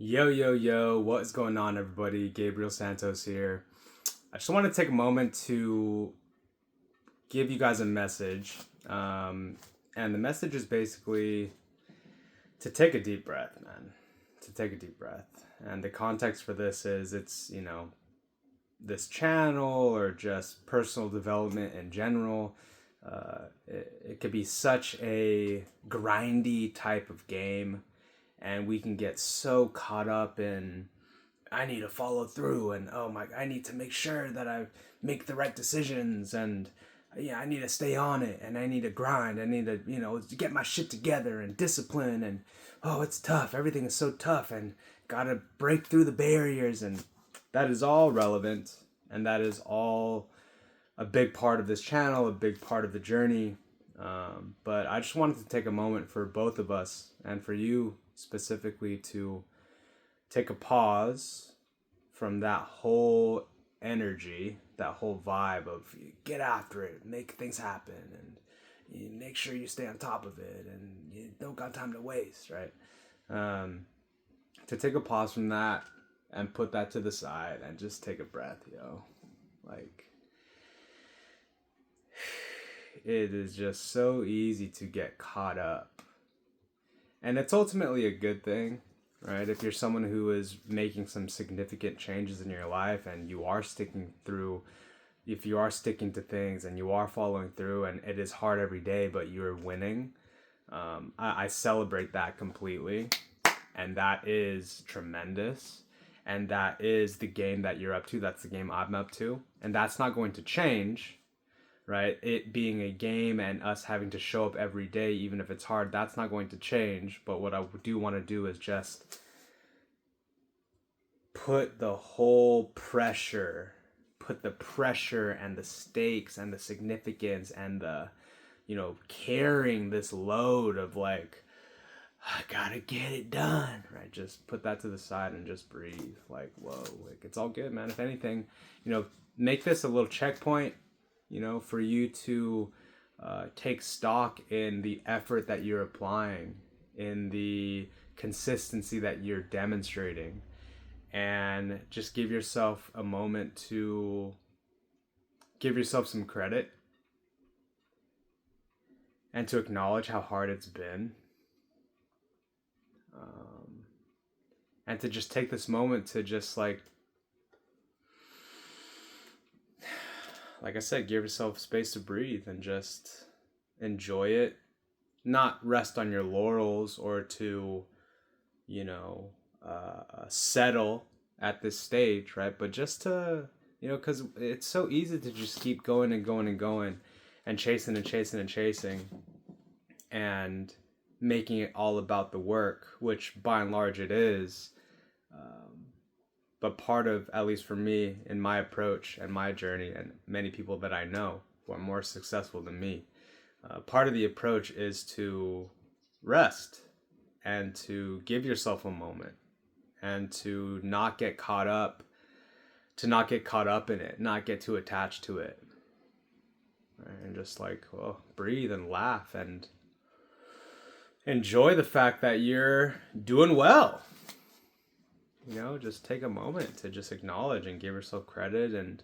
Yo, yo, yo, what is going on, everybody? Gabriel Santos here. I just want to take a moment to give you guys a message. And the message is basically to take a deep breath, man. To take a deep breath. And the context for this is this channel or just personal development in general. It could be such a grindy type of game, and we can get so caught up in I need to follow through, and oh my, I need to make sure that I make the right decisions, and yeah, I need to stay on it, and I need to grind. I need to get my shit together and discipline, and oh, it's tough. Everything is so tough, and gotta break through the barriers, and that is all relevant, and that is all a big part of this channel, a big part of the journey. But I just wanted to take a moment for both of us and for you specifically to take a pause from that whole energy, that whole vibe of get after it, make things happen, and you make sure you stay on top of it, and you don't got time to waste, right? To take a pause from that and put that to the side and just take a breath, yo. Like, it is just so easy to get caught up. And it's ultimately a good thing, right? If you're someone who is making some significant changes in your life and you are sticking through, if you are sticking to things and you are following through and it is hard every day, but you're winning, I celebrate that completely. And that is tremendous. And that is the game that you're up to. That's the game I'm up to. And that's not going to change, right? It being a game and us having to show up every day, even if it's hard, that's not going to change. But what I do want to do is just put the pressure and the stakes and the significance and the, carrying this load of like, I gotta get it done, right? Just put that to the side and just breathe. Like, whoa, like it's all good, man. If anything, make this a little checkpoint, for you to take stock in the effort that you're applying, in the consistency that you're demonstrating, and just give yourself a moment to give yourself some credit and to acknowledge how hard it's been. And to just take this moment to just like I said, give yourself space to breathe and just enjoy it. Not rest on your laurels or to, settle at this stage, right? But just to, because it's so easy to just keep going and going and going and chasing and chasing and chasing and making it all about the work, which by and large it is. But part of, at least for me, in my approach and my journey, and many people that I know who are more successful than me, part of the approach is to rest and to give yourself a moment and to not get caught up, in it, not get too attached to it. Right? And just like, breathe and laugh and enjoy the fact that you're doing well. Just take a moment to just acknowledge and give yourself credit. And,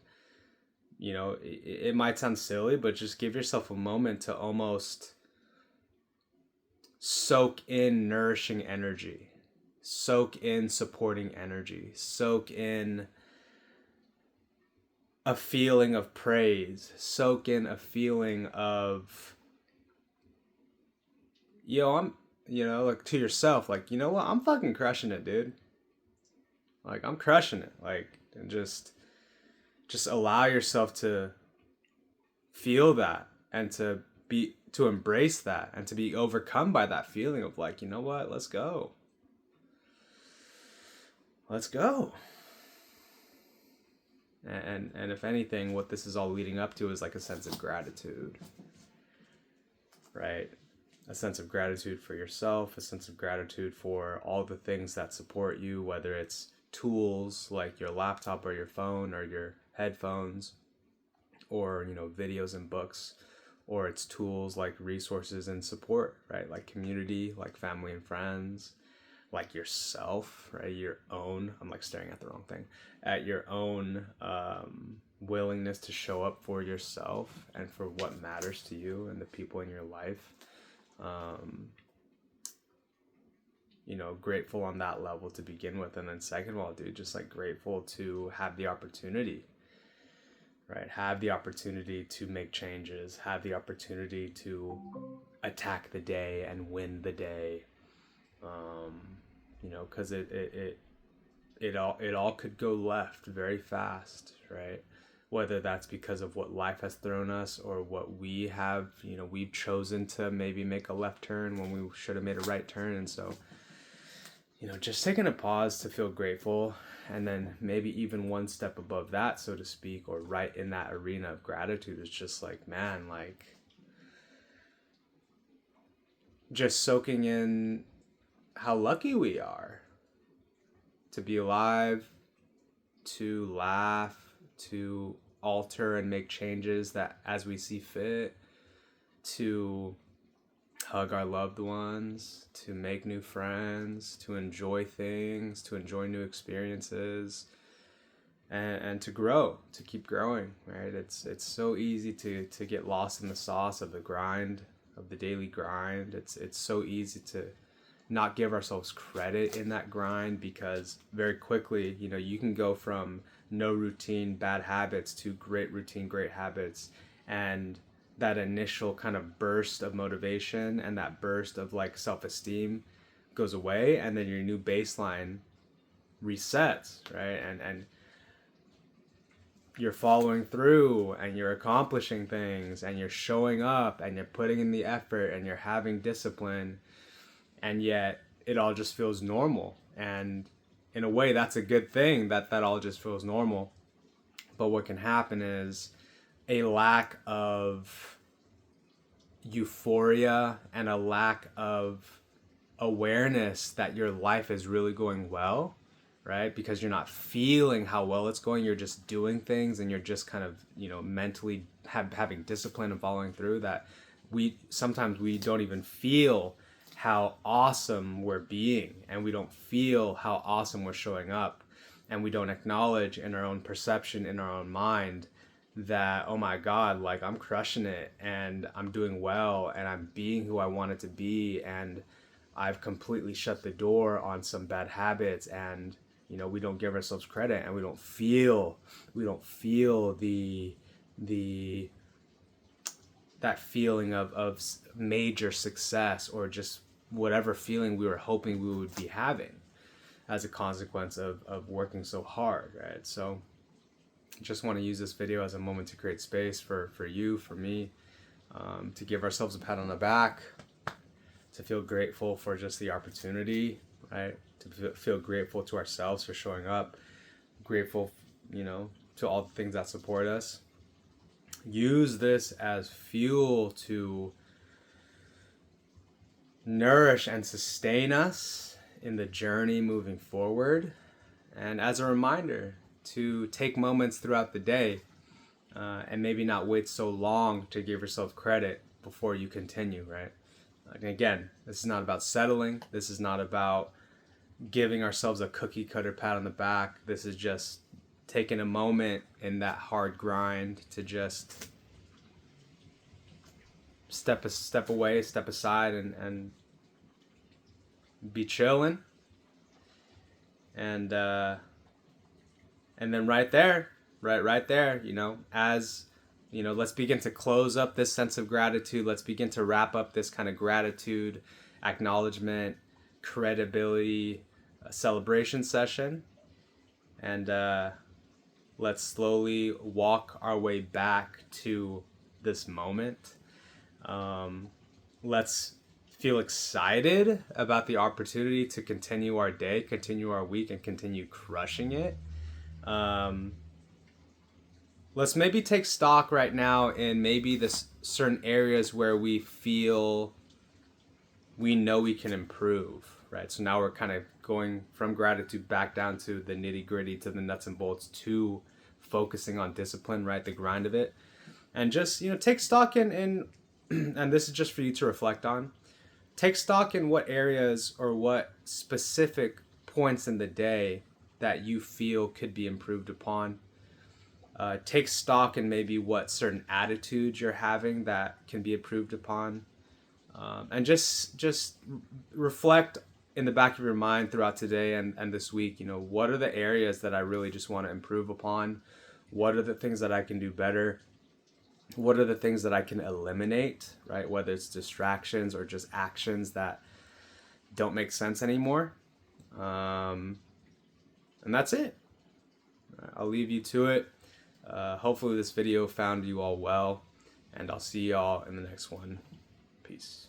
it might sound silly, but just give yourself a moment to almost soak in nourishing energy, soak in supporting energy, soak in a feeling of praise, soak in a feeling of, like to yourself, like, you know what, I'm fucking crushing it, dude. Like, I'm crushing it. Like, and just allow yourself to feel that and to embrace that and to be overcome by that feeling of like, you know what, let's go. Let's go. And if anything, what this is all leading up to is like a sense of gratitude, right? A sense of gratitude for yourself, a sense of gratitude for all the things that support you, whether it's tools like your laptop or your phone or your headphones, or videos and books, or it's tools like resources and support, right? Like community, like family and friends, like yourself, right? Your own, I'm like staring at the wrong thing, at your own willingness to show up for yourself and for what matters to you and the people in your life. You know, grateful on that level to begin with. And then second of all, dude, just like grateful to have the opportunity, right? Have the opportunity to make changes, have the opportunity to attack the day and win the day. You know, because it all could go left very fast, right? Whether that's because of what life has thrown us or what we have, you know, we've chosen to maybe make a left turn when we should have made a right turn. And so, you know, just taking a pause to feel grateful, and then maybe even one step above that, so to speak, or right in that arena of gratitude is just like, man, like just soaking in how lucky we are to be alive, to laugh, to alter and make changes that as we see fit, to hug our loved ones, to make new friends, to enjoy things, to enjoy new experiences, and to grow, to keep growing, right? It's so easy to get lost in the sauce of the grind, of the daily grind. It's so easy to not give ourselves credit in that grind, because very quickly, you know, you can go from no routine, bad habits to great routine, great habits. And that initial kind of burst of motivation and that burst of like self-esteem goes away, and then your new baseline resets, right? And you're following through and you're accomplishing things and you're showing up and you're putting in the effort and you're having discipline, and yet it all just feels normal. And in a way, that's a good thing that all just feels normal. But what can happen is a lack of euphoria and a lack of awareness that your life is really going well, right? Because you're not feeling how well it's going. You're just doing things and you're just kind of, you know, mentally having discipline and following through, that sometimes we don't even feel how awesome we're being, and we don't feel how awesome we're showing up, and we don't acknowledge in our own perception, in our own mind, that, oh my God, like I'm crushing it and I'm doing well and I'm being who I wanted to be, and I've completely shut the door on some bad habits. And, you know, we don't give ourselves credit, and we don't feel that feeling of major success, or just whatever feeling we were hoping we would be having as a consequence of working so hard, right? So just want to use this video as a moment to create space for you, for me, to give ourselves a pat on the back, to feel grateful for just the opportunity, right? To feel grateful to ourselves for showing up, grateful, you know, to all the things that support us. Use this as fuel to nourish and sustain us in the journey moving forward, and as a reminder to take moments throughout the day, and maybe not wait so long to give yourself credit before you continue, right? And again, this is not about settling. This is not about giving ourselves a cookie cutter pat on the back. This is just taking a moment in that hard grind to just step away, step aside, and be chilling. And then right there, you know, as you know, let's begin to close up this sense of gratitude. Let's begin to wrap up this kind of gratitude, acknowledgement, credibility, celebration session. And let's slowly walk our way back to this moment. Let's feel excited about the opportunity to continue our day, continue our week, and continue crushing it. Let's maybe take stock right now in maybe this certain areas where we feel we know we can improve, right? So now we're kind of going from gratitude back down to the nitty gritty, to the nuts and bolts, to focusing on discipline, right? The grind of it. And just, you know, take stock in and this is just for you to reflect on. take stock in what areas or what specific points in the day that you feel could be improved upon. Take stock in maybe what certain attitudes you're having that can be improved upon. And just reflect in the back of your mind throughout today and this week, what are the areas that I really just want to improve upon? What are the things that I can do better? What are the things that I can eliminate, right? Whether it's distractions or just actions that don't make sense anymore. And that's it. I'll leave you to it. Hopefully this video found you all well, and I'll see y'all in the next one. Peace.